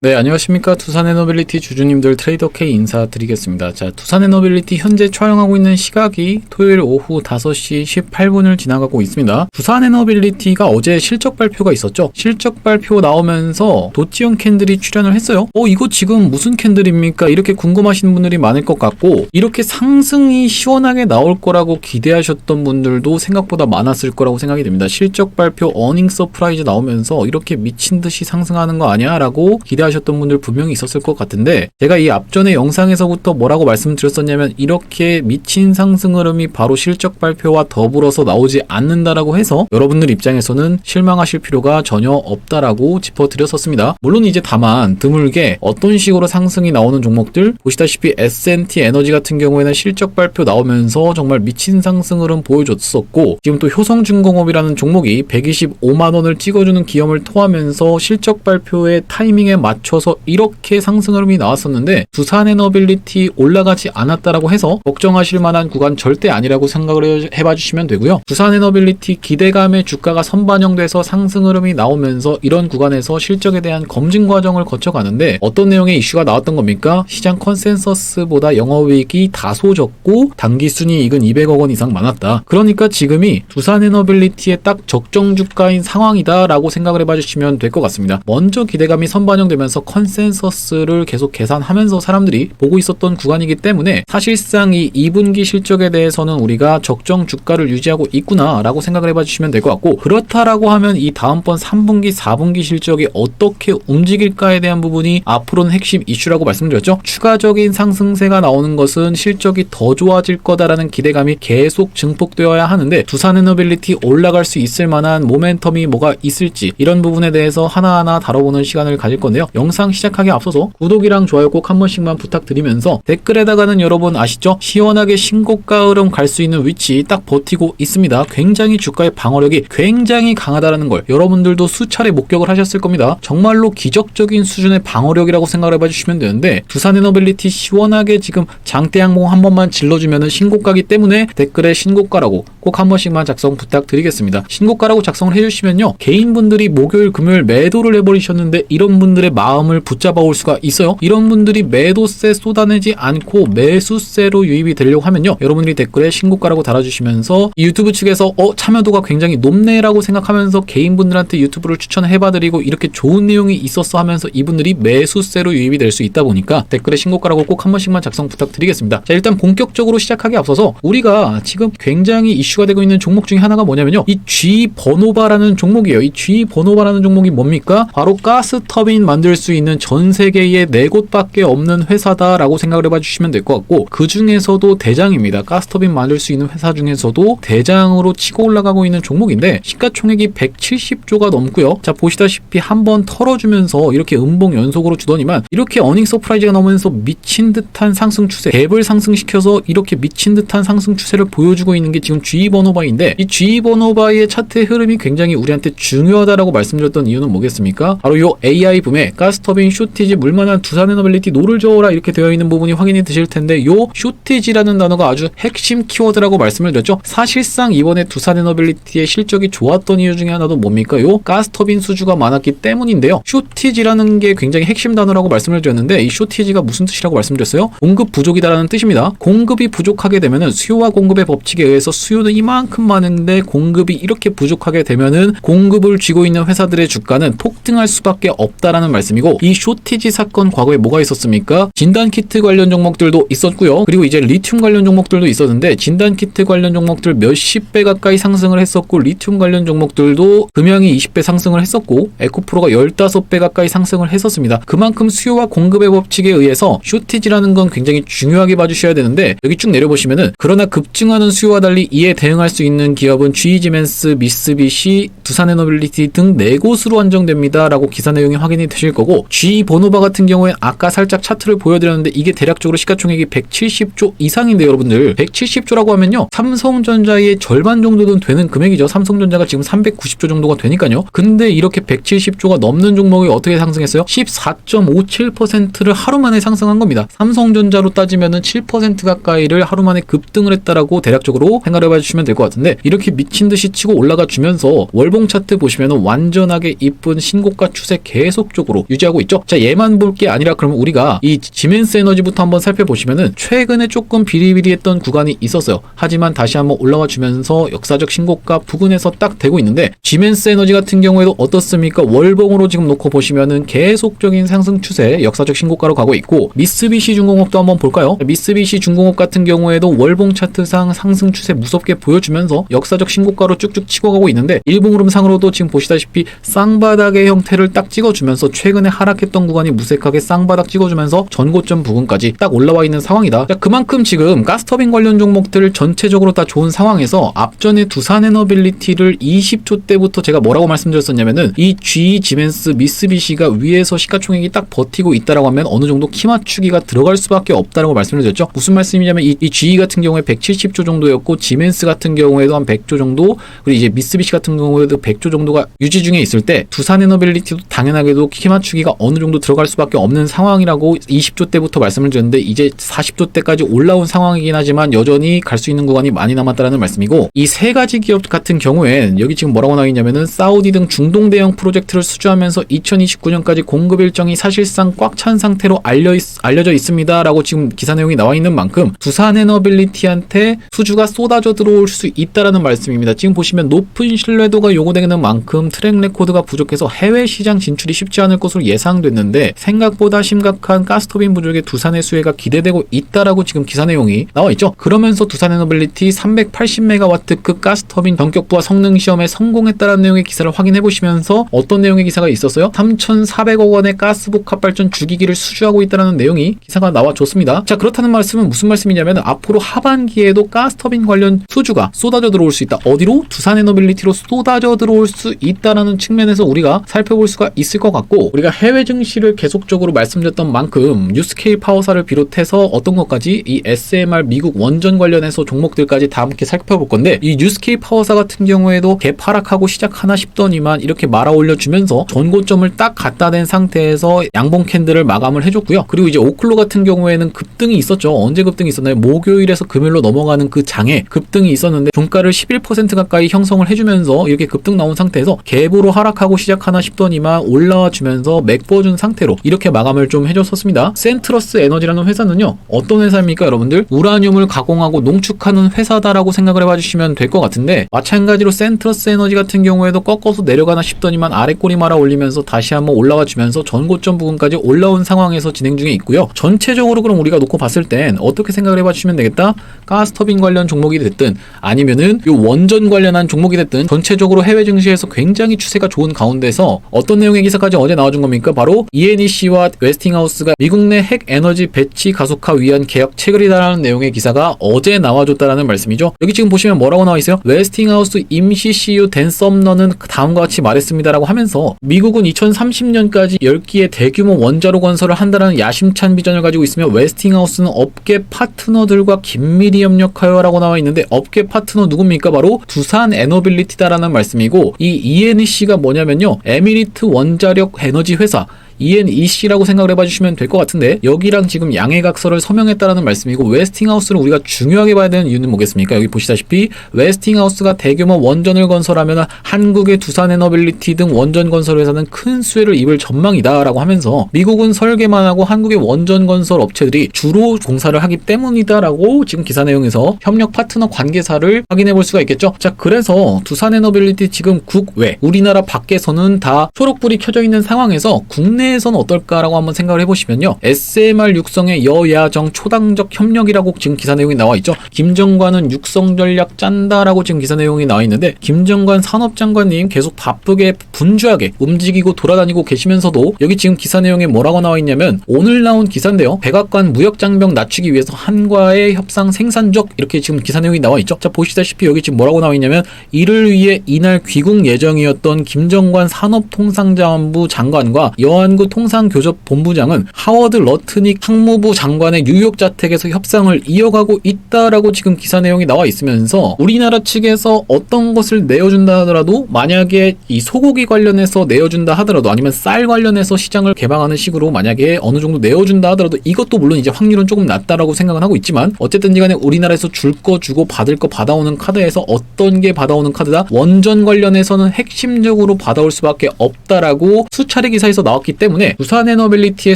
네, 안녕하십니까. 두산에너빌리티 주주님들 트레이더 K 인사드리겠습니다. 자, 두산에너빌리티 현재 촬영하고 있는 시각이 토요일 오후 5시 18분을 지나가고 있습니다. 두산에너빌리티가 어제 실적 발표가 있었죠. 실적 발표 나오면서 도치형 캔들이 출연을 했어요. 이거 지금 무슨 캔들입니까? 이렇게 궁금하신 분들이 많을 것 같고, 이렇게 상승이 시원하게 나올 거라고 기대하셨던 분들도 생각보다 많았을 거라고 생각이 됩니다. 실적 발표 어닝 서프라이즈 나오면서 이렇게 미친 듯이 상승하는 거 아니야? 라고 기대하셨던 분들 분명히 있었을 것 같은데, 제가 이 앞전의 영상에서부터 뭐라고 말씀드렸었냐면, 이렇게 미친 상승 흐름이 바로 실적 발표와 더불어서 나오지 않는다라고 해서 여러분들 입장에서는 실망하실 필요가 전혀 없다라고 짚어드렸었습니다. 물론 이제 다만 드물게 어떤 식으로 상승이 나오는 종목들, 보시다시피 S&T 에너지 같은 경우에는 실적 발표 나오면서 정말 미친 상승 흐름 보여줬었고, 지금 또 효성중공업이라는 종목이 125만원을 찍어주는 기염을 토하면서 실적 발표의 타이밍에 맞춰서 이렇게 상승 흐름이 나왔었는데, 두산에너빌리티 올라가지 않았다라고 해서 걱정하실 만한 구간 절대 아니라고 생각을 해봐 주시면 되고요. 두산에너빌리티 기대감의 주가가 선반영돼서 상승 흐름이 나오면서 이런 구간에서 실적에 대한 검증 과정을 거쳐가는데, 어떤 내용의 이슈가 나왔던 겁니까? 시장 컨센서스보다 영업이익이 다소 적고 당기순이익은 200억 원 이상 많았다. 그러니까 지금이 두산에너빌리티의 딱 적정 주가인 상황이다 라고 생각을 해봐 주시면 될 것 같습니다. 먼저 기대감이 선반영되면서 컨센서스를 계속 계산하면서 사람들이 보고 있었던 구간이기 때문에, 사실상 이 2분기 실적에 대해서는 우리가 적정 주가를 유지하고 있구나 라고 생각을 해봐 주시면 될 것 같고, 그렇다라고 하면 이 다음번 3분기 4분기 실적이 어떻게 움직일까에 대한 부분이 앞으로는 핵심 이슈라고 말씀드렸죠. 추가적인 상승세가 나오는 것은 실적이 더 좋아질 거다라는 기대감이 계속 증폭되어야 하는데, 두산에너빌리티 올라갈 수 있을 만한 모멘텀이 뭐가 있을지, 이런 부분에 대해서 하나하나 다뤄보는 시간을 가질 건데요. 영상 시작하기 앞서서 구독이랑 좋아요 꼭 한 번씩만 부탁드리면서, 댓글에다가는 여러분 아시죠? 시원하게 신고가 흐름 갈 수 있는 위치 딱 버티고 있습니다. 굉장히 주가의 방어력이 굉장히 강하다라는 걸 여러분들도 수차례 목격을 하셨을 겁니다. 정말로 기적적인 수준의 방어력이라고 생각을 해봐 주시면 되는데, 두산에너빌리티 시원하게 지금 장대 항공 한 번만 질러주면은 신고가기 때문에 댓글에 신고가라고 꼭 한 번씩만 작성 부탁드리겠습니다. 신고가라고 작성을 해주시면요, 개인분들이 목요일 금요일 매도를 해버리셨는데 이런 분들의 마음을 붙잡아 올 수가 있어요. 이런 분들이 매도세 쏟아내지 않고 매수세로 유입이 되려고 하면요, 여러분들이 댓글에 신고가라고 달아주시면서 이 유튜브 측에서 참여도가 굉장히 높네 라고 생각하면서 개인분들한테 유튜브를 추천해봐드리고 이렇게 좋은 내용이 있었어 하면서 이분들이 매수세로 유입이 될 수 있다 보니까 댓글에 신고가라고 꼭 한 번씩만 작성 부탁드리겠습니다. 자, 일단 본격적으로 시작하기 앞서서 우리가 지금 굉장히 이슈가 되고 있는 종목 중에 하나가 뭐냐면요, 이 G버노바라는 종목이에요. 이 G버노바라는 종목이 뭡니까? 바로 가스터빈 만들 수 있는 전 세계에 4곳밖에 없는 회사다라고 생각을 해봐 주시면 될 것 같고, 그 중에서도 대장입니다. 가스터빈 만들 수 있는 회사 중에서도 대장으로 치고 올라가고 있는 종목인데, 시가총액이 170조가 넘고요. 자, 보시다시피 한번 털어주면서 이렇게 음봉 연속으로 주더니만 이렇게 어닝 서프라이즈가 나오면서 미친 듯한 상승 추세, 갭을 상승시켜서 이렇게 미친 듯한 상승 추세를 보여주고 있는 게 지금 G버노바인데, 이 G버노바의 차트의 흐름이 굉장히 우리한테 중요하다라고 말씀드렸던 이유는 뭐겠습니까? 바로 요 AI 붐에 가스터빈 쇼티지 물만한 두산에너빌리티 노를 저어라 이렇게 되어 있는 부분이 확인이 되실 텐데, 요 쇼티지라는 단어가 아주 핵심 키워드라고 말씀을 드렸죠. 사실상 이번에 두산에너빌리티의 실적이 좋았던 이유 중에 하나도 뭡니까? 요 가스터빈 수주가 많았기 때문인데요. 쇼티지라는 게 굉장히 핵심 단어라고 말씀을 드렸는데, 이 쇼티지가 무슨 뜻이라고 말씀드렸어요? 공급 부족이다라는 뜻입니다. 공급이 부족하게 되면은 수요와 공급의 법칙에 의해서 수요는 이만큼 많은데 공급이 이렇게 부족하게 되면은 공급을 쥐고 있는 회사들의 주가는 폭등할 수밖에 없다라는 말씀이고, 이 쇼티지 사건 과거에 뭐가 있었습니까? 진단키트 관련 종목들도 있었고요. 그리고 이제 리튬 관련 종목들도 있었는데, 진단키트 관련 종목들 몇십 배 가까이 상승을 했었고, 리튬 관련 종목들도 금양이 20배 상승을 했었고, 에코프로가 15배 가까이 상승을 했었습니다. 그만큼 수요와 공급의 법칙에 의해서 쇼티지라는 건 굉장히 중요하게 봐주셔야 되는데, 여기 쭉 내려보시면은 그러나 급증하는 수요와 달리 이에 대응할 수 있는 기업은 GE지멘스, 미쓰비시, 두산에너빌리티 등 4곳으로 한정됩니다 라고 기사 내용이 확인이 되실 거고, G버노바 같은 경우엔 아까 살짝 차트를 보여드렸는데 이게 대략적으로 시가총액이 170조 이상인데, 여러분들 170조라고 하면요, 삼성전자의 절반 정도는 되는 금액이죠. 삼성전자가 지금 390조 정도가 되니까요. 근데 이렇게 170조가 넘는 종목이 어떻게 상승했어요? 14.57%를 하루 만에 상승한 겁니다. 삼성전자로 따지면은 7% 가까이를 하루 만에 급등을 했다라고 대략적으로 생각을 해봐 주시면 될 것 같은데, 이렇게 미친 듯이 치고 올라가 주면서 월봉 차트 보시면은 완전하게 이쁜 신고가 추세 계속적으로 계속 유지하고 있죠. 자, 얘만 볼 게 아니라 그러면 우리가 이 지멘스 에너지부터 한번 살펴보시면은 최근에 조금 비리비리했던 구간이 있었어요. 하지만 다시 한번 올라와 주면서 역사적 신고가 부근에서 딱 되고 있는데, 지멘스 에너지 같은 경우에도 어떻습니까? 월봉으로 지금 놓고 보시면은 계속적인 상승 추세, 역사적 신고가로 가고 있고, 미쓰비시 중공업도 한번 볼까요? 미쓰비시 중공업 같은 경우에도 월봉 차트상 상승 추세 무섭게 보여주면서 역사적 신고가로 쭉쭉 치고 가고 있는데, 일봉 흐름상으로도 지금 보시다시피 쌍바닥의 형태를 딱 찍어주면서 최근에 하락했던 구간이 무색하게 쌍바닥 찍어주면서 전고점 부근까지 딱 올라와 있는 상황이다. 자, 그만큼 지금 가스터빈 관련 종목들 전체적으로 다 좋은 상황에서 앞전에 두산에너빌리티를 20초 때부터 제가 뭐라고 말씀드렸었냐면은 이 GE, 지멘스, 미쓰비시가 위에서 시가총액이 딱 버티고 있다라고 하면 어느 정도 키 맞추기가 들어갈 수밖에 없다라고 말씀을 드렸죠. 무슨 말씀이냐면 이 GE 같은 경우에 170조 정도였고, 지멘스 같은 경우에도 한 100조 정도, 그리고 이제 미쓰비시 같은 경우에도 100조 정도가 유지 중에 있을 때, 두산에너빌리티도 당연하게도 키 맞추기가 어느 정도 들어갈 수밖에 없는 상황이라고 20조 때부터 말씀을 드렸는데, 이제 40조 때까지 올라온 상황이긴 하지만 여전히 갈 수 있는 구간이 많이 남았다는 말씀이고, 이 세 가지 기업 같은 경우엔 여기 지금 뭐라고 나와 있냐면은 사우디 등 중동 대형 프로젝트를 수주하면서 2029년까지 공급 일정이 사실상 꽉 찬 상태로 알려져 있습니다 라고 지금 기사 내용이 나와 있는 만큼 두산에너빌리티한테 수주가 쏟아져 들어올 수 있다라는 말씀입니다. 지금 보시면 높은 신뢰도가 요구되는 만큼 트랙 레코드가 부족해서 해외 시장 진출이 쉽지 않을 것으로 예상됐는데, 생각보다 심각한 가스터빈 부족에 두산의 수혜가 기대되고 있다라고 지금 기사 내용이 나와 있죠. 그러면서 두산에너빌리티 380MW급 가스터빈 전격부하 성능 시험에 성공했다라는 내용의 기사를 확인해 보시면서 어떤 내용의 기사가 있었어요? 3,400억 원의 가스복합 발전 주기기를 수주하고 있다라는 내용이 기사가 나와줬습니다. 자, 그렇다는 말씀은 무슨 말씀이냐면 앞으로 하반기에도 가스터빈 관련 수주가 쏟아져 들어올 수 있다. 어디로? 두산에너빌리티로 쏟아져 들어올 수 있다라는 측면에서 우리가 살펴볼 수가 있을 것 같고, 우리가 해외 증시를 계속적으로 말씀드렸던 만큼 뉴스케일 파워사를 비롯해서 어떤 것까지 이 SMR 미국 원전 관련해서 종목들까지 다 함께 살펴볼 건데, 이 뉴스케일 파워사 같은 경우에도 개파락하고 시작하나 싶더니만 이렇게 말아 올려주면서 전고점을 딱 갖다 댄 상태에서 양봉 캔들을 마감을 해줬고요. 그리고 이제 오클로 같은 경우에는 급등이 있었죠. 언제 급등이 있었나요? 목요일에서 금요일로 넘어가는 그 장에 급등이 있었는데 종가를 11% 가까이 형성을 해주면서 이렇게 급등 나온 상태에서 갭으로 하락하고 시작하나 싶더니만 올라와 주면서 맥버준 상태로 이렇게 마감을 좀 해줬었습니다. 센트러스 에너지라는 회사는요, 어떤 회사입니까 여러분들? 우라늄을 가공하고 농축하는 회사다라고 생각을 해봐 주시면 될 것 같은데, 마찬가지로 센트러스 에너지 같은 경우에도 꺾어서 내려가나 싶더니만 아래 꼬리 말아 올리면서 다시 한번 올라와 주면서 전고점 부분까지 올라온 상황에서 진행 중에 있고요. 전체적으로 그럼 우리가 놓고 봤을 땐 어떻게 생각을 해봐 주시면 되겠다? 가스터빈 관련 종목이 됐든 아니면은 요 원전 관련한 종목이 됐든 전체적으로 해외 증시에서 굉장히 추세가 좋은 가운데서 어떤 내용의 기사까지 어제 나와준 겁니까? 바로 ENEC와 웨스팅하우스가 미국 내 핵 에너지 배치 가속화 위한 계약 체결이다라는 내용의 기사가 어제 나와줬다라는 말씀이죠. 여기 지금 보시면 뭐라고 나와 있어요? 웨스팅하우스 임시 CEO 댄 썸너는 다음과 같이 말했습니다라고 하면서 미국은 2030년까지 10기의 대규모 원자로 건설을 한다는 야심찬 비전을 가지고 있으며 웨스팅하우스는 업계 파트너들과 긴밀히 협력하여라고 나와 있는데, 업계 파트너 누굽니까? 바로 두산에너빌리티다라는 말씀이고, 이 ENEC가 뭐냐면요, 에미리트 원자력 에너지 회사 ENEC라고 생각을 해봐 주시면 될 것 같은데, 여기랑 지금 양해각서를 서명했다라는 말씀이고, 웨스팅하우스를 우리가 중요하게 봐야 되는 이유는 뭐겠습니까? 여기 보시다시피 웨스팅하우스가 대규모 원전을 건설하면 한국의 두산에너빌리티 등 원전 건설 회사는 큰 수혜를 입을 전망이다 라고 하면서, 미국은 설계만 하고 한국의 원전 건설 업체들이 주로 공사를 하기 때문이다 라고 지금 기사 내용에서 협력 파트너 관계사를 확인해 볼 수가 있겠죠. 자, 그래서 두산에너빌리티 지금 국외, 우리나라 밖에서는 다 초록불이 켜져 있는 상황에서 국내에서는 어떨까라고 한번 생각을 해보시면요, SMR 육성의 여야정 초당적 협력이라고 지금 기사 내용이 나와 있죠. 김정관은 육성 전략 짠다라고 지금 기사 내용이 나와 있는데, 김정관 산업장관님 계속 바쁘게 분주하게 움직이고 돌아다니고 계시면서도 여기 지금 기사 내용에 뭐라고 나와 있냐면, 오늘 나온 기사인데요, 백악관 무역장벽 낮추기 위해서 한과의 협상 생산적, 이렇게 지금 기사 내용이 나와 있죠. 자, 보시다시피 여기 지금 뭐라고 나와 있냐면, 이를 위해 이날 귀국 예정이었던 김정관 산업통상자원부 장관과 여안구 통상교섭본부장은 하워드 러트닉 상무부 장관의 뉴욕 자택에서 협상을 이어가고 있다라고 지금 기사 내용이 나와 있으면서, 우리나라 측에서 어떤 것을 내어준다 하더라도, 만약에 이 소고기 관련해서 내어준다 하더라도, 아니면 쌀 관련해서 시장을 개방하는 식으로 만약에 어느 정도 내어준다 하더라도, 이것도 물론 이제 확률은 조금 낮다라고 생각은 하고 있지만, 어쨌든 간에 우리나라에서 줄 거 주고 받을 거 받아오는 카드에서 어떤 게 받아오는 카드다? 원전 관련해서는 핵심적으로 받아올 수밖에 없다라고 수차례 기사에서 나왔기 때문에 때문에 두산에너빌리티의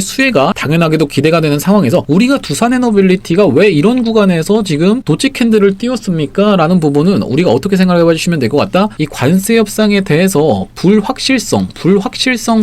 수혜가 당연하게도 기대가 되는 상황에서 우리가 두산에너빌리티가 왜 이런 구간에서 지금 도치 캔들을 띄웠습니까? 라는 부분은 우리가 어떻게 생각해 봐주시면 될 것 같다. 이 관세 협상에 대해서 불확실성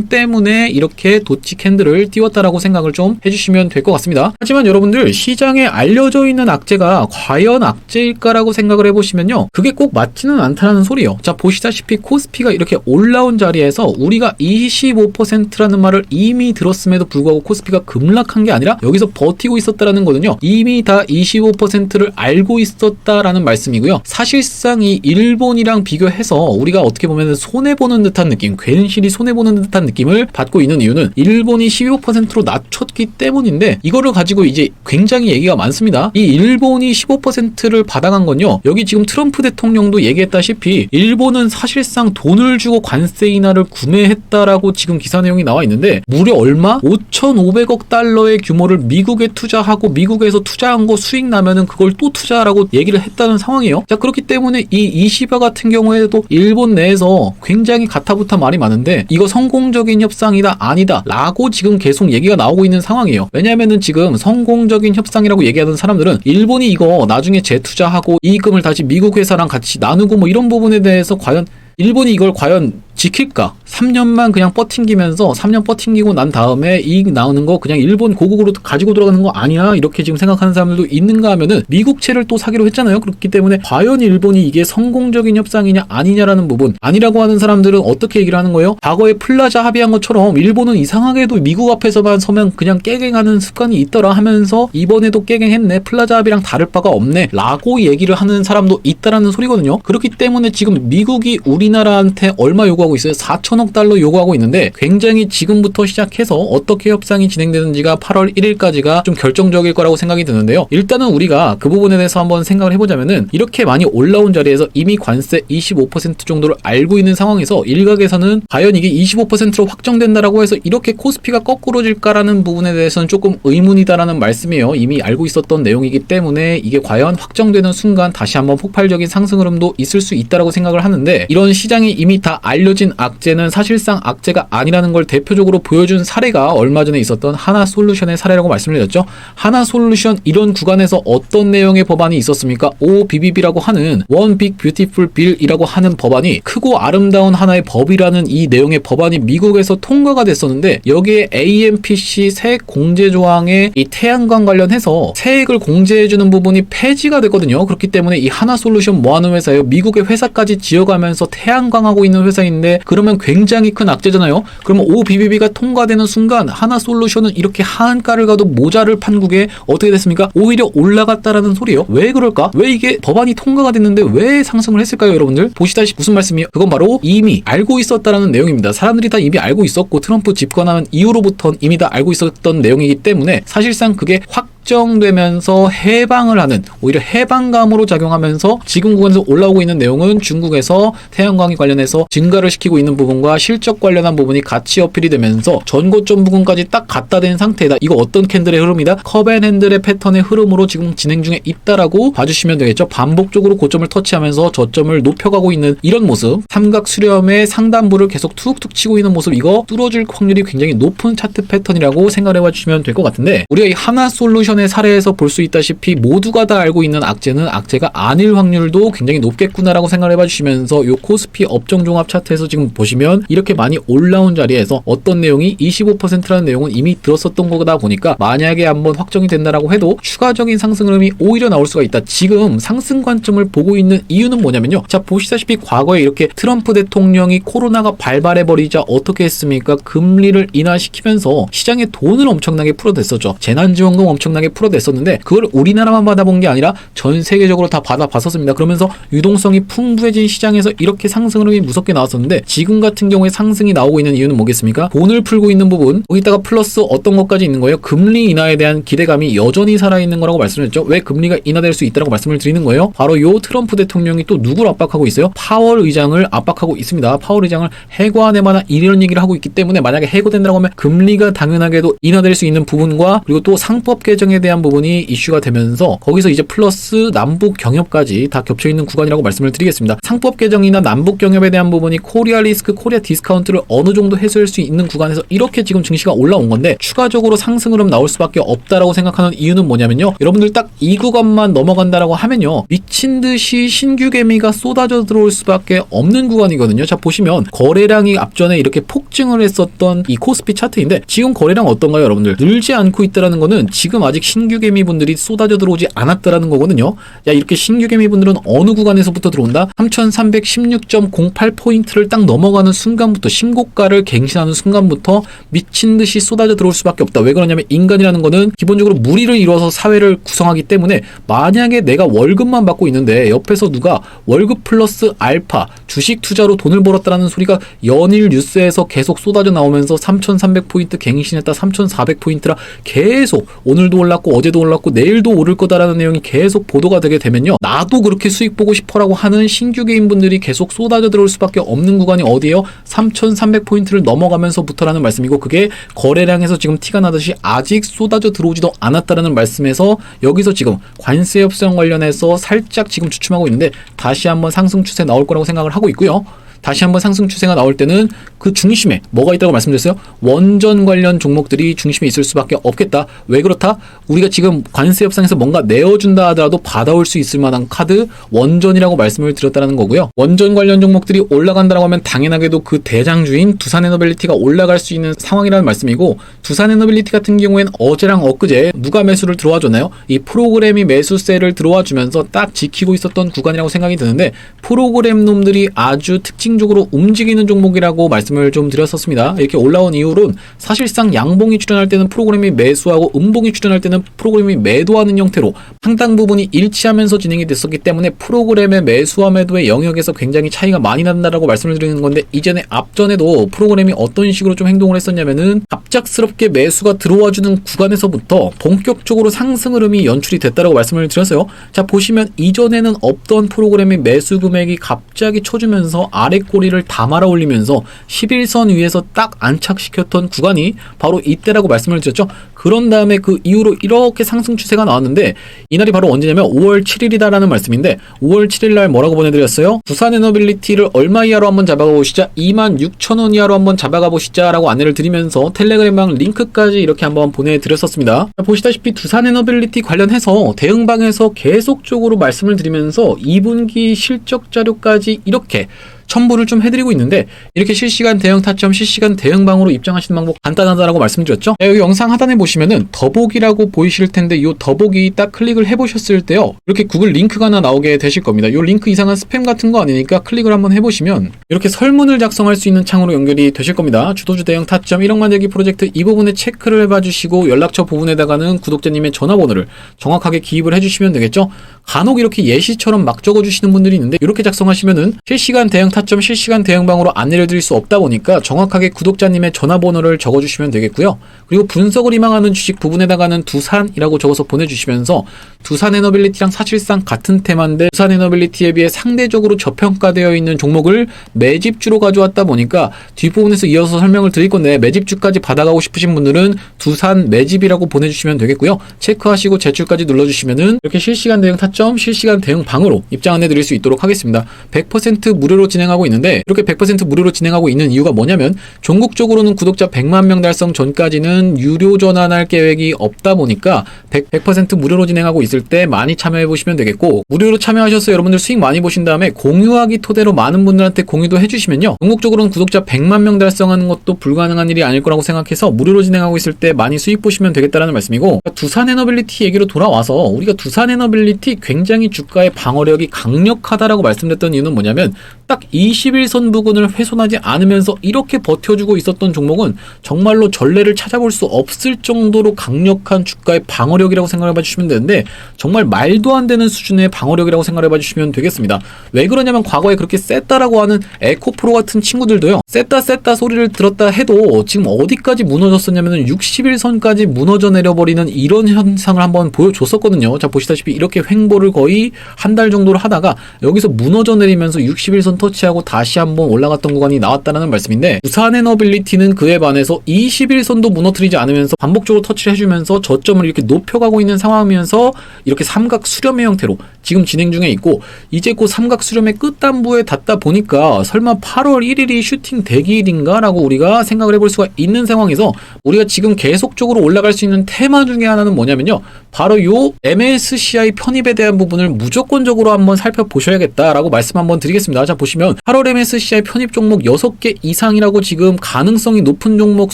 때문에 이렇게 도치 캔들을 띄웠다라고 생각을 좀 해주시면 될 것 같습니다. 하지만 여러분들 시장에 알려져 있는 악재가 과연 악재일까라고 생각을 해보시면요, 그게 꼭 맞지는 않다는 소리요. 자, 보시다시피 코스피가 이렇게 올라온 자리에서 우리가 25%라는 말을 이미 들었음에도 불구하고 코스피가 급락한 게 아니라 여기서 버티고 있었다라는 거는요, 이미 다 25%를 알고 있었다라는 말씀이고요. 사실상 이 일본이랑 비교해서 우리가 어떻게 보면 손해보는 듯한 느낌, 괜시리 손해보는 듯한 느낌을 받고 있는 이유는 일본이 15%로 낮췄기 때문인데, 이거를 가지고 이제 굉장히 얘기가 많습니다. 이 일본이 15%를 받아간 건요, 여기 지금 트럼프 대통령도 얘기했다시피 일본은 사실상 돈을 주고 관세 인하를 구매했다라고 지금 기사 내용이 나와 있는데, 무려 얼마? 5,500억 달러의 규모를 미국에 투자하고 미국에서 투자한 거 수익 나면은 그걸 또 투자하라고 얘기를 했다는 상황이에요. 자, 그렇기 때문에 이 이시바 같은 경우에도 일본 내에서 굉장히 가타부타 말이 많은데, 이거 성공적인 협상이다 아니다 라고 지금 계속 얘기가 나오고 있는 상황이에요. 왜냐면은 지금 성공적인 협상이라고 얘기하는 사람들은 일본이 이거 나중에 재투자하고 이익금을 다시 미국 회사랑 같이 나누고 뭐 이런 부분에 대해서 과연 일본이 이걸 과연 지킬까? 3년만 그냥 버팅기면서 3년 버팅기고 난 다음에 이익 나오는 거 그냥 일본 고국으로 가지고 들어가는 거 아니야? 이렇게 지금 생각하는 사람들도 있는가 하면은 미국채를 또 사기로 했잖아요. 그렇기 때문에 과연 일본이 이게 성공적인 협상이냐 아니냐라는 부분, 아니라고 하는 사람들은 어떻게 얘기를 하는 거예요? 과거에 플라자 합의한 것처럼 일본은 이상하게도 미국 앞에서만 서면 그냥 깨갱하는 습관이 있더라 하면서 이번에도 깨갱했네, 플라자 합의랑 다를 바가 없네 라고 얘기를 하는 사람도 있다라는 소리거든요. 그렇기 때문에 지금 미국이 우리나라한테 얼마 요구하고 있어요? 4천억 달러 요구하고 있는데, 굉장히 지금부터 시작해서 어떻게 협상이 진행되는지가 8월 1일까지가 좀 결정적일 거라고 생각이 드는데요. 일단은 우리가 그 부분에 대해서 한번 생각을 해보자면은, 이렇게 많이 올라온 자리에서 이미 관세 25% 정도를 알고 있는 상황에서 일각에서는 과연 이게 25%로 확정된다라고 해서 이렇게 코스피가 거꾸로질까라는 부분에 대해서는 조금 의문이다라는 말씀이에요. 이미 알고 있었던 내용이기 때문에 이게 과연 확정되는 순간 다시 한번 폭발적인 상승 흐름도 있을 수 있다라고 생각을 하는데, 이런 시장이 이미 다 알려진 악재는 사실상 악재가 아니라는 걸 대표적으로 보여준 사례가 얼마 전에 있었던 하나솔루션의 사례라고 말씀을 드렸죠. 하나솔루션 이런 구간에서 어떤 내용의 법안이 있었습니까? OBBB라고 하는 One Big Beautiful Bill이라고 하는 법안이, 크고 아름다운 하나의 법이라는 이 내용의 법안이 미국에서 통과가 됐었는데, 여기에 AMPC 세액 공제 조항에 이 태양광 관련해서 세액을 공제해주는 부분이 폐지가 됐거든요. 그렇기 때문에 이 하나솔루션 뭐 하는 회사예요? 미국의 회사까지 지어가면서 태양광하고 있는 회사인데, 그러면 굉장히 큰 악재잖아요. 그러면 OBBB가 통과되는 순간 하나솔루션은 이렇게 하한가를 가도 모자를 판국에 어떻게 됐습니까? 오히려 올라갔다라는 소리예요. 왜 그럴까? 왜 이게 법안이 통과가 됐는데 왜 상승을 했을까요, 여러분들? 보시다시피 무슨 말씀이에요? 그건 바로 이미 알고 있었다라는 내용입니다. 사람들이 다 이미 알고 있었고, 트럼프 집권한 이후로부터는 이미 다 알고 있었던 내용이기 때문에 사실상 그게 확정되면서 해방을 하는, 오히려 해방감으로 작용하면서 지금 구간에서 올라오고 있는 내용은 중국에서 태양광이 관련해서 증가를 시키고 있는 부분과 실적 관련한 부분이 같이 어필이 되면서 전고점 부분까지 딱 갖다 댄 상태다. 이거 어떤 캔들의 흐름이다? 컵앤핸들의 패턴의 흐름으로 지금 진행 중에 있다라고 봐주시면 되겠죠. 반복적으로 고점을 터치하면서 저점을 높여가고 있는 이런 모습, 삼각 수렴의 상단부를 계속 툭툭 치고 있는 모습, 이거 뚫어줄 확률이 굉장히 높은 차트 패턴이라고 생각을 해봐주시면 될 것 같은데, 우리가 이 하나솔루션의 사례에서 볼 수 있다시피 모두가 다 알고 있는 악재는 악재가 아닐 확률도 굉장히 높겠구나라고 생각을 해봐주시면서, 요 코스피 업종종합 차트에서 지금 보시면 이렇게 많이 올라온 자리에서 어떤 내용이 25%라는 내용은 이미 들었었던 거다 보니까, 만약에 한번 확정이 된다라고 해도 추가적인 상승 흐름이 오히려 나올 수가 있다. 지금 상승 관점을 보고 있는 이유는 뭐냐면요, 자, 보시다시피 과거에 이렇게 트럼프 대통령이 코로나가 발발해버리자 어떻게 했습니까? 금리를 인하시키면서 시장에 돈을 엄청나게 풀어댔었죠. 재난지원금 엄청나게 풀어댔었는데, 그걸 우리나라만 받아본 게 아니라 전 세계적으로 다 받아봤었습니다. 그러면서 유동성이 풍부해진 시장에서 이렇게 상승 흐름이 무섭게 나왔었는데, 지금 같은 경우에 상승이 나오고 있는 이유는 뭐겠습니까? 돈을 풀고 있는 부분, 거기다가 플러스 어떤 것까지 있는 거예요? 금리 인하에 대한 기대감이 여전히 살아있는 거라고 말씀드렸죠. 왜 금리가 인하될 수 있다고 말씀을 드리는 거예요? 바로 요 트럼프 대통령이 또 누구를 압박하고 있어요? 파월 의장을 압박하고 있습니다. 파월 의장을 해고하네 마나 이런 얘기를 하고 있기 때문에, 만약에 해고된다고 하면 금리가 당연하게도 인하될 수 있는 부분과, 그리고 또 상법 개정에 상승에 대한 부분이 이슈가 되면서 거기서 이제 플러스 남북 경협까지 다 겹쳐있는 구간이라고 말씀을 드리겠습니다. 상법 개정이나 남북 경협에 대한 부분이 코리아 리스크, 코리아 디스카운트를 어느 정도 해소할 수 있는 구간에서 이렇게 지금 증시가 올라온 건데 추가적으로 상승 흐름 나올 수밖에 없다라고 생각하는 이유는 뭐냐면요. 여러분들 딱 이 구간만 넘어간다라고 하면요. 미친 듯이 신규 개미가 쏟아져 들어올 수밖에 없는 구간이거든요. 자, 보시면 거래량이 앞전에 이렇게 폭증을 했었던 이 코스피 차트인데 지금 거래량 어떤가요, 여러분들? 늘지 않고 있다라는 거는 지금 아직 신규 개미 분들이 쏟아져 들어오지 않았다라는 거거든요. 야, 이렇게 신규 개미 분들은 어느 구간에서부터 들어온다? 3316.08포인트를 딱 넘어가는 순간부터 신고가를 갱신하는 순간부터 미친 듯이 쏟아져 들어올 수밖에 없다. 왜 그러냐면 인간이라는 거는 기본적으로 무리를 이루어서 사회를 구성하기 때문에 만약에 내가 월급만 받고 있는데 옆에서 누가 월급 플러스 알파 주식 투자로 돈을 벌었다라는 소리가 연일 뉴스에서 계속 쏟아져 나오면서 3300포인트 갱신했다, 3400포인트라 계속 오늘도 올랐고 어제도 올랐고 내일도 오를 거다라는 내용이 계속 보도가 되게 되면요. 나도 그렇게 수익 보고 싶어라고 하는 신규 개인분들이 계속 쏟아져 들어올 수밖에 없는 구간이 어디예요? 3300포인트를 넘어가면서부터라는 말씀이고 그게 거래량에서 지금 티가 나듯이 아직 쏟아져 들어오지도 않았다라는 말씀에서 여기서 지금 관세 협상 관련해서 살짝 지금 주춤하고 있는데 다시 한번 상승 추세 나올 거라고 생각을 하고 있고요. 다시 한번 상승 추세가 나올 때는 그 중심에 뭐가 있다고 말씀드렸어요? 원전 관련 종목들이 중심에 있을 수밖에 없겠다. 왜 그렇다? 우리가 지금 관세 협상에서 뭔가 내어준다 하더라도 받아올 수 있을 만한 카드 원전이라고 말씀을 드렸다는 거고요. 원전 관련 종목들이 올라간다고 하면 당연하게도 그 대장주인 두산에너빌리티가 올라갈 수 있는 상황이라는 말씀이고 두산에너빌리티 같은 경우에는 어제랑 엊그제 누가 매수를 들어와 줬나요? 이 프로그램이 매수세를 들어와 주면서 딱 지키고 있었던 구간이라고 생각이 드는데 프로그램 놈들이 아주 특징적으로 움직이는 종목이라고 말씀을 좀 드렸었습니다. 이렇게 올라온 이후로는 사실상 양봉이 출현할 때는 프로그램이 매수하고 음봉이 출현할 때는 프로그램이 매도하는 형태로 상당 부분이 일치하면서 진행이 됐었기 때문에 프로그램의 매수와 매도의 영역에서 굉장히 차이가 많이 난다라고 말씀을 드리는 건데 이전에 앞전에도 프로그램이 어떤 식으로 좀 행동을 했었냐면은 갑작스럽게 매수가 들어와주는 구간에서부터 본격적으로 상승 흐름이 연출이 됐다라고 말씀을 드렸어요. 자, 보시면 이전에는 없던 프로그램의 매수 금액이 갑자기 쳐주면서 아래 꼬리를 다 말아 올리면서 11선 위에서 딱 안착시켰던 구간이 바로 이때라고 말씀을 드렸죠. 그런 다음에 그 이후로 이렇게 상승 추세가 나왔는데 이날이 바로 언제냐면 5월 7일이다라는 말씀인데 5월 7일 날 뭐라고 보내드렸어요? 두산에너빌리티를 얼마 이하로 한번 잡아가 보시자 26,000원 이하로 한번 잡아가 보시자 라고 안내를 드리면서 텔레그램방 링크까지 이렇게 한번 보내드렸었습니다. 보시다시피 두산에너빌리티 관련해서 대응방에서 계속적으로 말씀을 드리면서 2분기 실적 자료까지 이렇게 첨부를 좀 해드리고 있는데 이렇게 실시간 대응 타점, 실시간 대응방으로 입장하시는 방법 간단하다라고 말씀드렸죠. 여기 영상 하단에 보시면은 더보기라고 보이실 텐데 이 더보기 딱 클릭을 해보셨을 때요. 이렇게 구글 링크가 하나 나오게 되실 겁니다. 이 링크 이상한 스팸 같은 거 아니니까 클릭을 한번 해보시면 이렇게 설문을 작성할 수 있는 창으로 연결이 되실 겁니다. 주도주 대응 타점 1억 만들기 프로젝트 이 부분에 체크를 해봐주시고 연락처 부분에다가는 구독자님의 전화번호를 정확하게 기입을 해주시면 되겠죠. 간혹 이렇게 예시처럼 막 적어주시는 분들이 있는데 이렇게 작성하시면은 실시간 대응 타점 실시간 대응방으로 안내를 드릴 수 없다 보니까 정확하게 구독자님의 전화번호를 적어주시면 되겠고요. 그리고 분석을 희망하는 주식 부분에다가는 두산이라고 적어서 보내주시면서 두산에너빌리티랑 사실상 같은 테마인데 두산에너빌리티에 비해 상대적으로 저평가되어 있는 종목을 매집주로 가져왔다 보니까 뒷부분에서 이어서 설명을 드릴 건데 매집주까지 받아가고 싶으신 분들은 두산 매집이라고 보내주시면 되겠고요. 체크하시고 제출까지 눌러주시면은 이렇게 실시간 대응 타점 실시간 대응방으로 입장 안내 드릴 수 있도록 하겠습니다. 100% 무료로 진행하고 있는데 이렇게 100% 무료로 진행하고 있는 이유가 뭐냐면 전국적으로는 구독자 100만 명 달성 전까지는 유료 전환할 계획이 없다 보니까 100% 무료로 진행하고 있을 때 많이 참여해 보시면 되겠고 무료로 참여하셔서 여러분들 수익 많이 보신 다음에 공유하기 토대로 많은 분들한테 공유도 해주시면요. 전국적으로는 구독자 100만 명 달성하는 것도 불가능한 일이 아닐 거라고 생각해서 무료로 진행하고 있을 때 많이 수익 보시면 되겠다라는 말씀이고 두산에너빌리티 얘기로 돌아와서 우리가 두산에너빌리티 굉장히 주가의 방어력이 강력하다라고 말씀드렸던 이유는 뭐냐면 딱 21선 부근을 훼손하지 않으면서 이렇게 버텨주고 있었던 종목은 정말로 전례를 찾아볼 수 없을 정도로 강력한 주가의 방어력이라고 생각해봐 주시면 되는데 정말 말도 안 되는 수준의 방어력이라고 생각해봐 주시면 되겠습니다. 왜 그러냐면 과거에 그렇게 셌다라고 하는 에코프로 같은 친구들도요. 셌다 소리를 들었다 해도 지금 어디까지 무너졌었냐면 61선까지 무너져 내려버리는 이런 현상을 한번 보여줬었거든요. 자, 보시다시피 이렇게 횡보를 거의 한 달 정도를 하다가 여기서 무너져 내리면서 61선 터치하고 터치하고 다시 한번 올라갔던 구간이 나왔다는 말씀인데, 두산에너빌리티는 그에 반해서 21선도 무너뜨리지 않으면서 반복적으로 터치를 해주면서 저점을 이렇게 높여가고 있는 상황이면서 이렇게 삼각 수렴의 형태로 지금 진행 중에 있고, 이제 곧 삼각 수렴의 끝단부에 닿다 보니까 설마 8월 1일이 슈팅 대기일인가 라고 우리가 생각을 해볼 수가 있는 상황에서, 우리가 지금 계속적으로 올라갈 수 있는 테마 중에 하나는 뭐냐면요, 바로 요 MSCI 편입에 대한 부분을 무조건적으로 한번 살펴보셔야겠다라고 말씀 한번 드리겠습니다. 자, 보시면 8월 MSCI 편입 종목 6개 이상이라고 지금 가능성이 높은 종목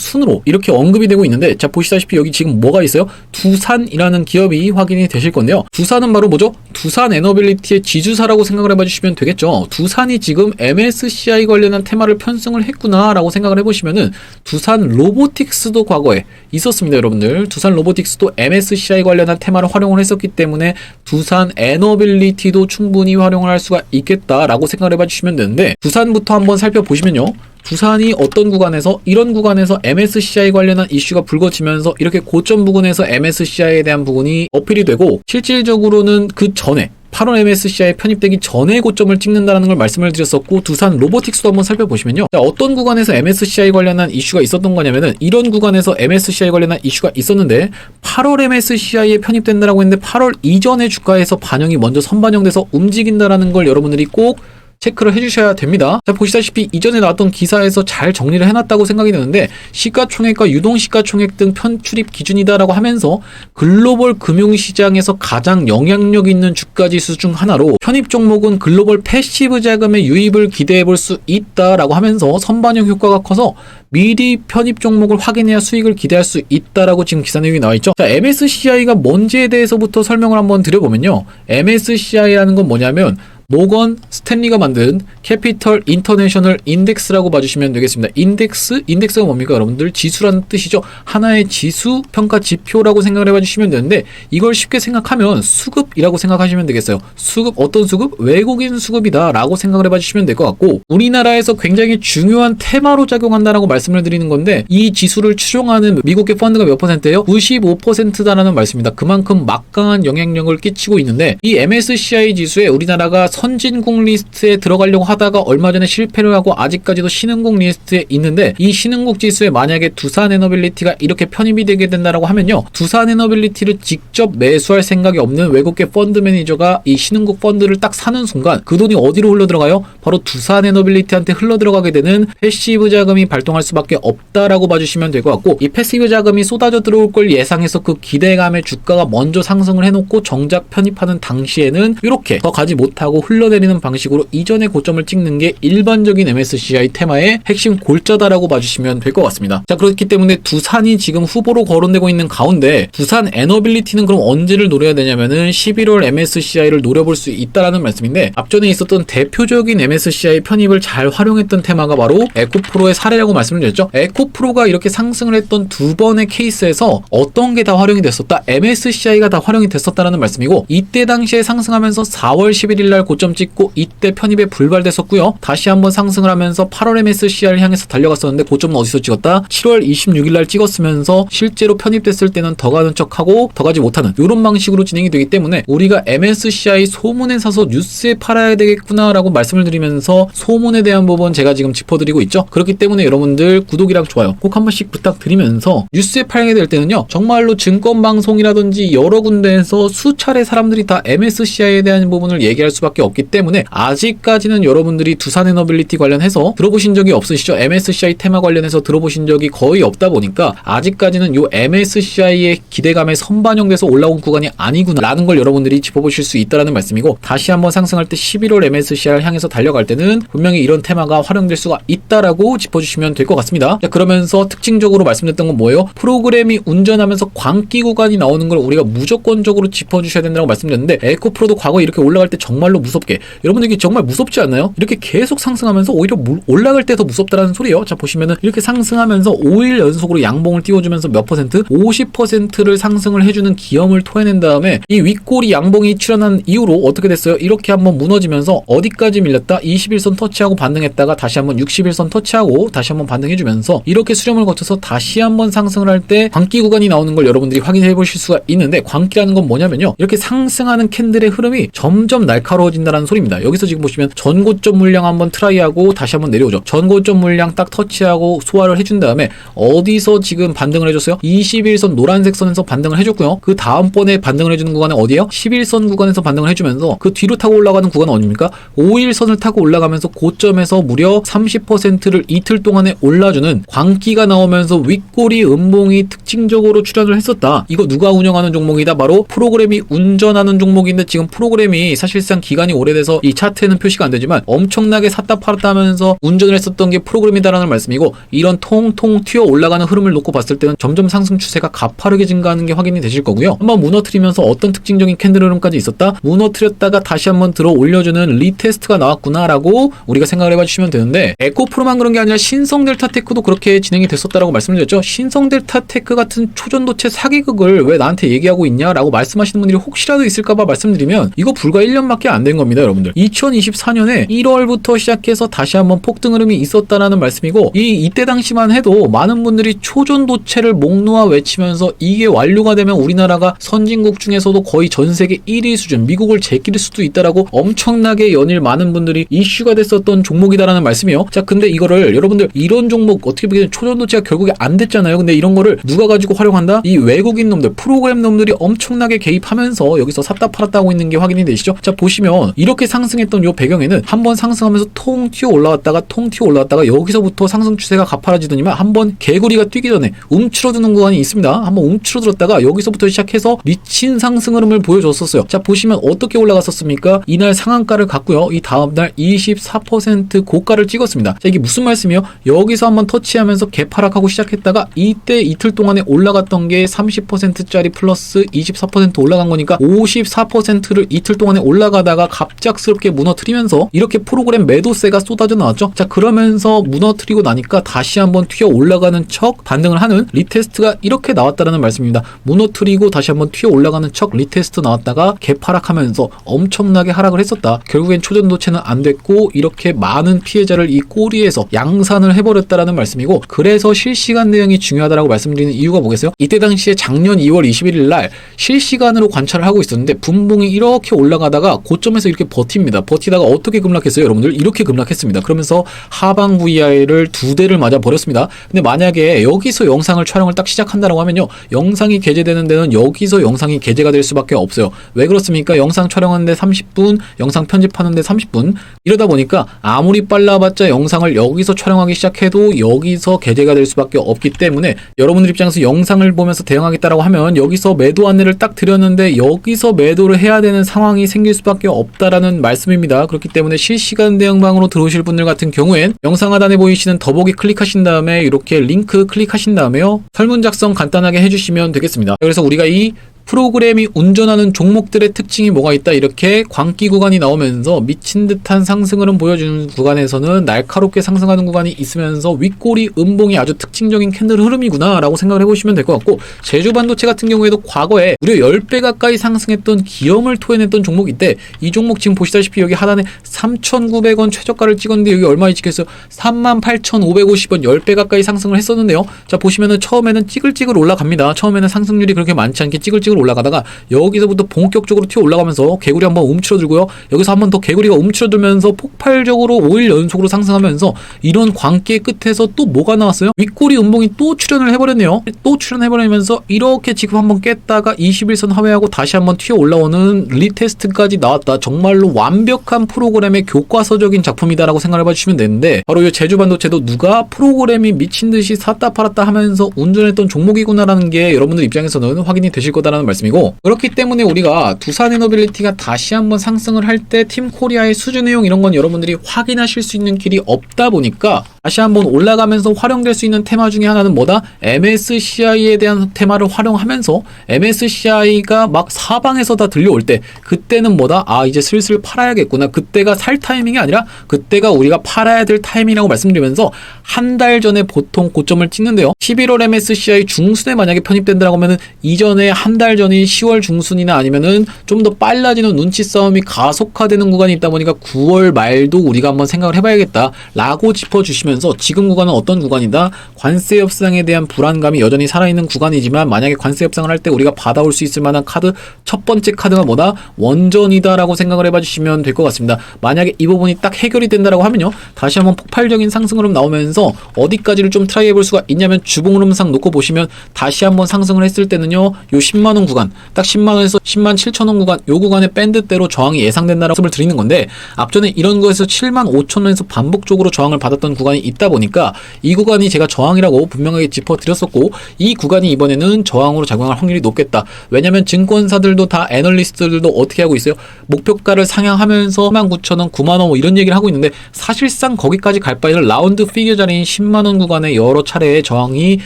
순으로 이렇게 언급이 되고 있는데, 자, 보시다시피 여기 지금 뭐가 있어요? 두산이라는 기업이 확인이 되실 건데요. 두산은 바로 뭐죠? 두산에너빌리티의 지주사라고 생각을 해봐 주시면 되겠죠. 두산이 지금 MSCI 관련한 테마를 편승을 했구나 라고 생각을 해보시면은, 두산 로보틱스도 과거에 있었습니다. 여러분들, 두산 로보틱스도 MSCI 관련한 테마를 활용을 했었기 때문에 두산에너빌리티도 충분히 활용을 할 수가 있겠다라고 생각을 해봐 주시면 되는데, 두산부터 한번 살펴보시면요, 두산이 어떤 구간에서, 이런 구간에서 MSCI 관련한 이슈가 불거지면서 이렇게 고점 부근에서 MSCI에 대한 부분이 어필이 되고, 실질적으로는 그 전에 8월 MSCI에 편입되기 전에 고점을 찍는다는 걸 말씀을 드렸었고, 두산 로보틱스도 한번 살펴보시면요, 자, 어떤 구간에서 MSCI 관련한 이슈가 있었던 거냐면은, 이런 구간에서 MSCI 관련한 이슈가 있었는데 8월 MSCI에 편입된다라고 했는데 8월 이전의 주가에서 반영이 먼저 선반영돼서 움직인다라는 걸 여러분들이 꼭 체크를 해주셔야 됩니다. 자, 보시다시피 이전에 나왔던 기사에서 잘 정리를 해놨다고 생각이 드는데, 시가총액과 유동시가총액 등 편출입 기준이다라고 하면서 글로벌 금융시장에서 가장 영향력 있는 주가지수 중 하나로 편입 종목은 글로벌 패시브 자금의 유입을 기대해 볼 수 있다라고 하면서 선반영 효과가 커서 미리 편입 종목을 확인해야 수익을 기대할 수 있다라고 지금 기사 내용이 나와 있죠. 자, MSCI가 뭔지에 대해서부터 설명을 한번 드려보면요, MSCI라는 건 뭐냐면 모건 스탠리가 만든 캐피털 인터내셔널 인덱스라고 봐주시면 되겠습니다. 인덱스가 뭡니까? 여러분들, 지수라는 뜻이죠. 하나의 지수 평가 지표라고 생각을 해봐 주시면 되는데, 이걸 쉽게 생각하면 수급이라고 생각하시면 되겠어요. 수급, 어떤 수급? 외국인 수급이다 라고 생각을 해봐 주시면 될 것 같고, 우리나라에서 굉장히 중요한 테마로 작용한다라고 말씀을 드리는 건데, 이 지수를 추종하는 미국의 펀드가 몇 %예요? 95%다라는 말씀입니다. 그만큼 막강한 영향력을 끼치고 있는데, 이 MSCI 지수에 우리나라가 선진국 리스트에 들어가려고 하다가 얼마 전에 실패를 하고 아직까지도 신흥국 리스트에 있는데, 이 신흥국 지수에 만약에 두산에너빌리티가 이렇게 편입이 되게 된다라고 하면요, 두산에너빌리티를 직접 매수할 생각이 없는 외국계 펀드 매니저가 이 신흥국 펀드를 딱 사는 순간 그 돈이 어디로 흘러 들어가요? 바로 두산에너빌리티한테 흘러 들어가게 되는 패시브 자금이 발동할 수밖에 없다라고 봐주시면 될 것 같고, 이 패시브 자금이 쏟아져 들어올 걸 예상해서 그 기대감에 주가가 먼저 상승을 해놓고 정작 편입하는 당시에는 이렇게 더 가지 못하고 흘러내리는 방식으로 이전의 고점을 찍는 게 일반적인 MSCI 테마의 핵심 골자다라고 봐주시면 될 것 같습니다. 자, 그렇기 때문에 두산이 지금 후보로 거론되고 있는 가운데, 두산 에너빌리티는 그럼 언제를 노려야 되냐면은 11월 MSCI를 노려볼 수 있다라는 말씀인데, 앞전에 있었던 대표적인 MSCI 편입을 잘 활용했던 테마가 바로 에코프로의 사례라고 말씀을 드렸죠. 에코프로가 이렇게 상승을 했던 두 번의 케이스에서 어떤 게 다 활용이 됐었다? MSCI가 다 활용이 됐었다라는 말씀이고, 이때 당시에 상승하면서 4월 11일 날 고점 찍고 이때 편입에 불발됐었고요. 다시 한번 상승을 하면서 8월 MSCI를 향해서 달려갔었는데, 고점은 어디서 찍었다? 7월 26일 날 찍었으면서 실제로 편입됐을 때는 더 가는 척하고 더 가지 못하는 이런 방식으로 진행이 되기 때문에, 우리가 MSCI 소문에 사서 뉴스에 팔아야 되겠구나 라고 말씀을 드리면서 소문에 대한 부분 제가 지금 짚어드리고 있죠. 그렇기 때문에 여러분들 구독이랑 좋아요 꼭 한 번씩 부탁드리면서, 뉴스에 팔게 될 때는요, 정말로 증권방송이라든지 여러 군데에서 수차례 사람들이 다 MSCI에 대한 부분을 얘기할 수밖에 없기 때문에, 아직까지는 여러분들이 두산에너빌리티 관련해서 들어보신 적이 없으시죠? MSCI 테마 관련해서 들어보신 적이 거의 없다 보니까 아직까지는 요 MSCI의 기대감에 선반영돼서 올라온 구간이 아니구나 라는 걸 여러분들이 짚어보실 수 있다라는 말씀이고, 다시 한번 상승할 때 11월 MSCI를 향해서 달려갈 때는 분명히 이런 테마가 활용될 수가 있다라고 짚어주시면 될 것 같습니다. 자, 그러면서 특징적으로 말씀드렸던 건 뭐예요? 프로그램이 운전하면서 광기 구간이 나오는 걸 우리가 무조건적으로 짚어주셔야 된다고 말씀드렸는데, 에코프로도 과거 이렇게 올라갈 때 정말로 무섭게, 여러분들이 정말 무섭지 않나요? 이렇게 계속 상승하면서 오히려 올라갈 때 더 무섭다라는 소리예요. 자, 보시면은 이렇게 상승하면서 5일 연속으로 양봉을 띄워주면서 몇 %? 50%를 상승을 해주는 기염을 토해낸 다음에, 이 윗꼬리 양봉이 출현한 이후로 어떻게 됐어요? 이렇게 한번 무너지면서 어디까지 밀렸다? 21선 터치하고 반등했다가 다시 한번 61선 터치하고 다시 한번 반등해주면서 이렇게 수렴을 거쳐서 다시 한번 상승을 할 때 광기 구간이 나오는 걸 여러분들이 확인해 보실 수가 있는데, 광기라는 건 뭐냐면요, 이렇게 상승하는 캔들의 흐름이 점점 날카로워지는 내려진다는 소리입니다. 여기서 지금 보시면 전고점 물량 한번 트라이하고 다시 한번 내려오죠. 전고점 물량 딱 터치하고 소화를 해준 다음에 어디서 지금 반등을 해줬어요? 21선 노란색 선에서 반등을 해줬고요. 그 다음번에 반등을 해주는 구간은 어디예요? 11선 구간에서 반등을 해주면서 그 뒤로 타고 올라가는 구간은 어디입니까? 5일선을 타고 올라가면서 고점에서 무려 30%를 이틀 동안에 올라주는 광기가 나오면서 윗꼬리 음봉이 특징적으로 출현을 했었다. 이거 누가 운영하는 종목이다? 바로 프로그램이 운전하는 종목인데 지금 프로그램이 사실상 기간이 오래돼서 이 차트에는 표시가 안 되지만 엄청나게 샀다 팔았다 하면서 운전을 했었던 게 프로그램이다라는 말씀이고, 이런 통통 튀어 올라가는 흐름을 놓고 봤을 때는 점점 상승 추세가 가파르게 증가하는 게 확인이 되실 거고요. 한번 무너뜨리면서 어떤 특징적인 캔들 흐름까지 있었다? 무너뜨렸다가 다시 한번 들어 올려주는 리테스트가 나왔구나라고 우리가 생각을 해봐 주시면 되는데, 에코프로만 그런 게 아니라 신성델타테크도 그렇게 진행이 됐었다라고 말씀드렸죠. 신성델타테크 같은 초전도체 사기극을 왜 나한테 얘기하고 있냐라고 말씀하시는 분들이 혹시라도 있을까봐 말씀드리면, 이거 불과 1년밖에 안 된 겁니다, 여러분들. 2024년에 1월부터 시작해서 다시 한번 폭등 흐름이 있었다라는 말씀이고, 이때 당시만 해도 많은 분들이 초전도체를 목놓아 외치면서 이게 완료가 되면 우리나라가 선진국 중에서도 거의 전 세계 1위 수준, 미국을 제낄 수도 있다라고 엄청나게 연일 많은 분들이 이슈가 됐었던 종목이다라는 말씀이요. 자, 근데 이거를 여러분들, 이런 종목 어떻게 보면 초전도체가 결국에 안 됐잖아요. 근데 이런 거를 누가 가지고 활용한다? 이 외국인 놈들, 프로그램 놈들이 엄청나게 개입하면서 여기서 샀다 팔았다 하고 있는 게 확인이 되시죠? 자, 보시면 이렇게 상승했던 요 배경에는 한번 상승하면서 통 튀어 올라왔다가 여기서부터 상승 추세가 가파라지더니만 한번 개구리가 뛰기 전에 움츠러드는 구간이 있습니다. 한번 움츠러들었다가 여기서부터 시작해서 미친 상승 흐름을 보여줬었어요. 자, 보시면 어떻게 올라갔었습니까? 이날 상한가를 갔고요. 이 다음날 24% 고가를 찍었습니다. 자, 이게 무슨 말씀이에요? 여기서 한번 터치하면서 개파락하고 시작했다가 이때 이틀 동안에 올라갔던 게 30%짜리 플러스 24% 올라간 거니까 54%를 이틀 동안에 올라가다가 갑작스럽게 무너뜨리면서 이렇게 프로그램 매도세가 쏟아져 나왔죠. 자, 그러면서 무너뜨리고 나니까 다시 한번 튀어 올라가는 척 반등을 하는 리테스트가 이렇게 나왔다라는 말씀입니다. 무너뜨리고 다시 한번 튀어 올라가는 척 리테스트 나왔다가 개파락하면서 엄청나게 하락을 했었다. 결국엔 초전도체는 안 됐고 이렇게 많은 피해자를 이 꼬리에서 양산을 해버렸다라는 말씀이고, 그래서 실시간 대응이 중요하다라고 말씀드리는 이유가 뭐겠어요? 이때 당시에 작년 2월 21일 날 실시간으로 관찰을 하고 있었는데 분봉이 이렇게 올라가다가 고점에서 이렇게 버팁니다. 버티다가 어떻게 급락했어요, 여러분들? 이렇게 급락했습니다. 그러면서 하방 VI를 2대를 맞아 버렸습니다. 근데 만약에 여기서 영상을 촬영을 딱 시작한다라고 하면요, 영상이 게재되는 데는 여기서 영상이 게재가 될 수밖에 없어요. 왜 그렇습니까? 영상 촬영하는데 30분, 영상 편집하는데 30분, 이러다 보니까 아무리 빨라봤자 영상을 여기서 촬영하기 시작해도 여기서 게재가 될 수밖에 없기 때문에 여러분들 입장에서 영상을 보면서 대응하겠다라고 하면 여기서 매도 안내를 딱 드렸는데 여기서 매도를 해야 되는 상황이 생길 수밖에 없다라는 말씀입니다. 그렇기 때문에 실시간 대응방으로 들어오실 분들 같은 경우엔 영상 하단에 보이시는 더보기 클릭하신 다음에 이렇게 링크 클릭하신 다음에요, 설문 작성 간단하게 해주시면 되겠습니다. 그래서 우리가 이 프로그램이 운전하는 종목들의 특징이 뭐가 있다, 이렇게 광기 구간이 나오면서 미친 듯한 상승을 보여주는 구간에서는 날카롭게 상승하는 구간이 있으면서 윗꼬리 음봉이 아주 특징적인 캔들 흐름이구나 라고 생각을 해보시면 될 것 같고, 제주반도체 같은 경우에도 과거에 무려 10배 가까이 상승했던 기염을 토해냈던 종목인데, 이 종목 지금 보시다시피 여기 하단에 3,900원 최저가를 찍었는데 여기 얼마에 찍혔어요? 38,550원, 10배 가까이 상승을 했었는데요. 자, 보시면은 처음에는 찌글찌글 올라갑니다. 처음에는 상승률이 그렇게 많지 않게 찌글찌글 올라가다가 여기서부터 본격적으로 튀어 올라가면서 개구리 한번 움츠러들고요. 여기서 한번 더 개구리가 움츠러들면서 폭발적으로 5일 연속으로 상승하면서 이런 광기의 끝에서 또 뭐가 나왔어요? 윗꼬리 음봉이 또 출현을 해버렸네요. 또 출현해버리면서 이렇게 지금 한번 깼다가 21선 하회하고 다시 한번 튀어 올라오는 리테스트까지 나왔다. 정말로 완벽한 프로그램의 교과서적인 작품이다라고 생각을 해봐주시면 되는데, 바로 이 제주반도체도 누가 프로그램이 미친듯이 샀다 팔았다 하면서 운전했던 종목이구나라는 게 여러분들 입장에서는 확인이 되실 거다라는 말씀이고, 그렇기 때문에 우리가 두산에너빌리티가 다시 한번 상승을 할 때 팀코리아의 수준 내용 이런 건 여러분들이 확인하실 수 있는 길이 없다 보니까 다시 한번 올라가면서 활용될 수 있는 테마 중에 하나는 뭐다? MSCI에 대한 테마를 활용하면서 MSCI가 막 사방에서 다 들려올 때 그때는 뭐다? 아, 이제 슬슬 팔아야겠구나. 그때가 살 타이밍이 아니라 그때가 우리가 팔아야 될 타이밍이라고 말씀드리면서 한 달 전에 보통 고점을 찍는데요. 11월 MSCI 중순에 만약에 편입된다고 하면은 이전에 한 달 전인 10월 중순이나 아니면은 좀 더 빨라지는 눈치 싸움이 가속화되는 구간이 있다 보니까 9월 말도 우리가 한번 생각을 해봐야겠다 라고 짚어주시면 보면서 지금 구간은 어떤 구간이다? 관세 협상에 대한 불안감이 여전히 살아있는 구간이지만 만약에 관세 협상을 할 때 우리가 받아올 수 있을 만한 카드 첫 번째 카드가 뭐다? 원전이다 라고 생각을 해봐 주시면 될 것 같습니다. 만약에 이 부분이 딱 해결이 된다라고 하면요, 다시 한번 폭발적인 상승 흐름 나오면서 어디까지를 좀 트라이 해볼 수가 있냐면 주봉 흐름상 놓고 보시면 다시 한번 상승을 했을 때는요, 요 10만원 구간, 딱 10만원에서 10만 7천원 구간, 요 구간의 밴드대로 저항이 예상된다라고 말씀을 드리는 건데, 앞전에 이런 거에서 7만 5천원에서 반복적으로 저항을 받았던 구간이 있다 보니까 이 구간이 제가 저항이라고 분명하게 짚어드렸었고, 이 구간이 이번에는 저항으로 작용할 확률이 높겠다. 왜냐면 증권사들도 다 애널리스트들도 어떻게 하고 있어요? 목표가를 상향하면서 19,000원, 9만원 뭐 이런 얘기를 하고 있는데, 사실상 거기까지 갈 바에는 라운드 피겨 자리인 10만원 구간에 여러 차례의 저항이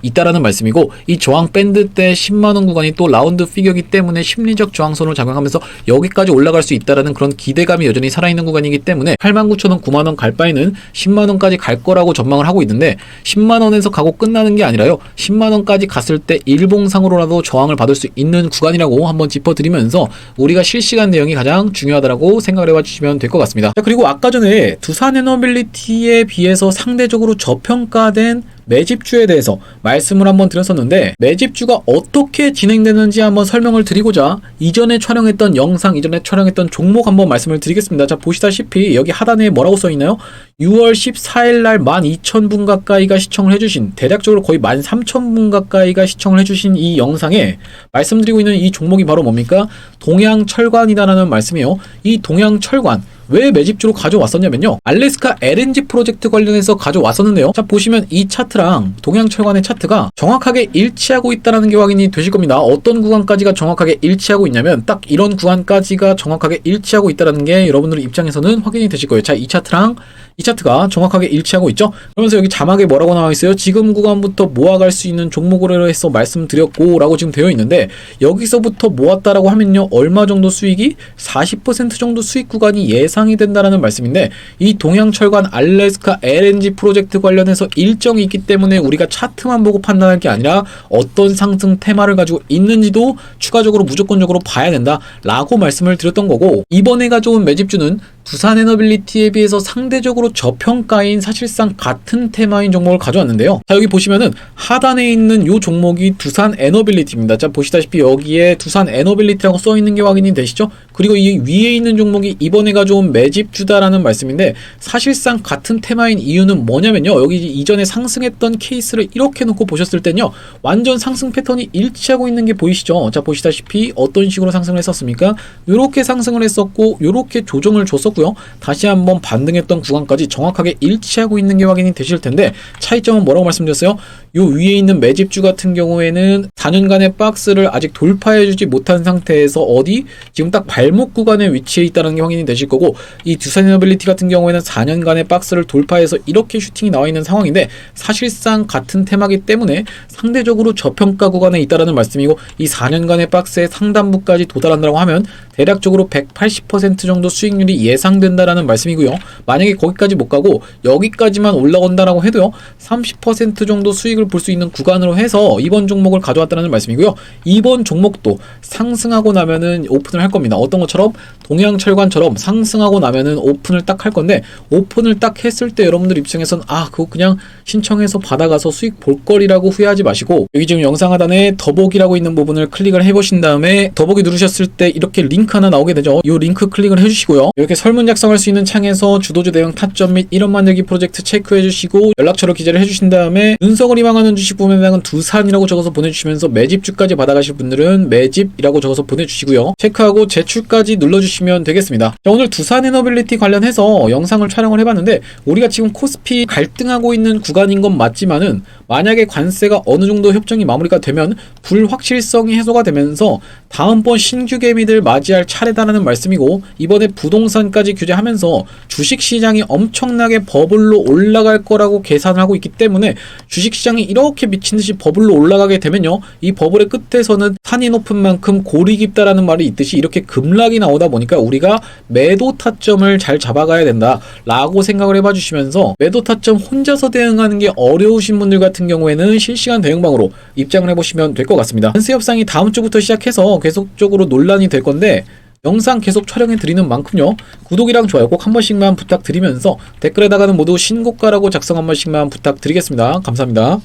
있다라는 말씀이고, 이 저항 밴드 때 10만원 구간이 또 라운드 피겨이기 때문에 심리적 저항선으로 작용하면서 여기까지 올라갈 수 있다라는 그런 기대감이 여전히 살아있는 구간이기 때문에 89,000원, 9만원 갈 바에는 10만원까지 갈 거라고 전망을 하고 있는데, 10만원에서 가고 끝나는 게 아니라요, 10만원까지 갔을 때 일봉상으로라도 저항을 받을 수 있는 구간이라고 한번 짚어드리면서 우리가 실시간 내용이 가장 중요하다고 생각을 해봐 주시면 될 것 같습니다. 자, 그리고 아까 전에 두산에너빌리티에 비해서 상대적으로 저평가된 매집주에 대해서 말씀을 한번 드렸었는데, 매집주가 어떻게 진행되는지 한번 설명을 드리고자 이전에 촬영했던 영상, 이전에 촬영했던 종목 한번 말씀을 드리겠습니다. 자, 보시다시피 여기 하단에 뭐라고 써있나요? 6월 14일날 12,000분 가까이가 시청을 해주신, 대략적으로 거의 13,000분 가까이가 시청을 해주신 이 영상에 말씀드리고 있는 이 종목이 바로 뭡니까? 동양철관이다라는 말씀이에요. 이 동양철관, 왜 매집주로 가져왔었냐면요, 알래스카 LNG 프로젝트 관련해서 가져왔었는데요. 자, 보시면 이 차트랑 동양철관의 차트가 정확하게 일치하고 있다는 게 확인이 되실 겁니다. 어떤 구간까지가 정확하게 일치하고 있냐면 딱 이런 구간까지가 정확하게 일치하고 있다는 게 여러분들 입장에서는 확인이 되실 거예요. 자, 이 차트랑 이 차트가 정확하게 일치하고 있죠. 그러면서 여기 자막에 뭐라고 나와 있어요? 지금 구간부터 모아갈 수 있는 종목으로 해서 말씀드렸고 라고 지금 되어 있는데, 여기서부터 모았다라고 하면요, 얼마 정도 수익이? 40% 정도 수익 구간이 예상이 된다라는 말씀인데, 이 동양철관 알래스카 LNG 프로젝트 관련해서 일정이 있기 때문에 우리가 차트만 보고 판단할 게 아니라 어떤 상승 테마를 가지고 있는지도 추가적으로 무조건적으로 봐야 된다 라고 말씀을 드렸던 거고, 이번에 가져온 매집주는 두산에너빌리티에 비해서 상대적으로 저평가인 사실상 같은 테마인 종목을 가져왔는데요. 자, 여기 보시면은 하단에 있는 요 종목이 두산에너빌리티입니다. 자, 보시다시피 여기에 두산에너빌리티라고 써있는 게 확인이 되시죠? 그리고 이 위에 있는 종목이 이번에 가져온 매집주다라는 말씀인데, 사실상 같은 테마인 이유는 뭐냐면요, 여기 이전에 상승했던 케이스를 이렇게 놓고 보셨을 땐요, 완전 상승 패턴이 일치하고 있는 게 보이시죠? 자, 보시다시피 어떤 식으로 상승을 했었습니까? 요렇게 상승을 했었고 요렇게 조정을 줬었고요, 다시 한번 반등했던 구간까지 정확하게 일치하고 있는 게 확인이 되실 텐데, 차이점은 뭐라고 말씀드렸어요? 요 위에 있는 매집주 같은 경우에는 4년간의 박스를 아직 돌파해주지 못한 상태에서 어디? 지금 딱 발목 구간에 위치해 있다는 게 확인이 되실 거고, 이 두산에너빌리티 같은 경우에는 4년간의 박스를 돌파해서 이렇게 슈팅이 나와 있는 상황인데, 사실상 같은 테마기 때문에 상대적으로 저평가 구간에 있다라는 말씀이고, 이 4년간의 박스의 상단부까지 도달한다고 하면 대략적으로 180% 정도 수익률이 예상된다라는 말씀이고요. 만약에 거기까지 못 가고 여기까지만 올라온다라고 해도요, 30% 정도 수익을 볼 수 있는 구간으로 해서 이번 종목을 가져왔다는 말씀이고요. 이번 종목도 상승하고 나면은 오픈을 할 겁니다. 어떤 것처럼? 동양철관처럼 상승하고 나면은 오픈을 딱 할 건데, 오픈을 딱 했을 때 여러분들 입장에서는 그거 그냥 신청해서 받아가서 수익 볼 거리라고 후회하지 마시고, 여기 지금 영상 하단에 더보기라고 있는 부분을 클릭을 해보신 다음에 더보기 누르셨을 때 이렇게 링크 하나 나오게 되죠. 이 링크 클릭을 해주시고요, 이렇게 설문 작성할 수 있는 창에서 주도주 대응 타점 및 1원 만들기 프로젝트 체크해 주시고 연락처로 기재를 해주신 다음에 눈석을 희망하는 주식 구매량은 두산이라고 적어서 보내주시면서 매집주까지 받아가실 분들은 매집이라고 적어서 보내주시고요, 체크하고 제출까지 눌러주시면 되겠습니다. 자, 오늘 두산에너빌리티 관련해서 영상을 촬영을 해봤는데, 우리가 지금 코스피 갈등하고 있는 구간인 건 맞지만은 만약에 관세가 어느 정도 협정이 마무리가 되면 불확실성이 해소가 되면서 다음번 신규 개미들 맞이할 차례다라는 말씀이고, 이번에 부동산까지 규제하면서 주식시장이 엄청나게 버블로 올라갈 거라고 계산을 하고 있기 때문에, 주식시장이 이렇게 미친듯이 버블로 올라가게 되면요, 이 버블의 끝에서는 산이 높은 만큼 골이 깊다라는 말이 있듯이 이렇게 급락이 나오다 보니까 우리가 매도 타점을 잘 잡아가야 된다 라고 생각을 해봐 주시면서, 매도 타점 혼자서 대응하는 게 어려우신 분들 같은 경우에는 실시간 대응방으로 입장을 해보시면 될 것 같습니다. 관세 협상이 다음 주부터 시작해서 계속적으로 논란이 될 건데, 영상 계속 촬영해드리는 만큼요, 구독이랑 좋아요 꼭 한 번씩만 부탁드리면서 댓글에다가는 모두 신고가라고 작성 한 번씩만 부탁드리겠습니다. 감사합니다.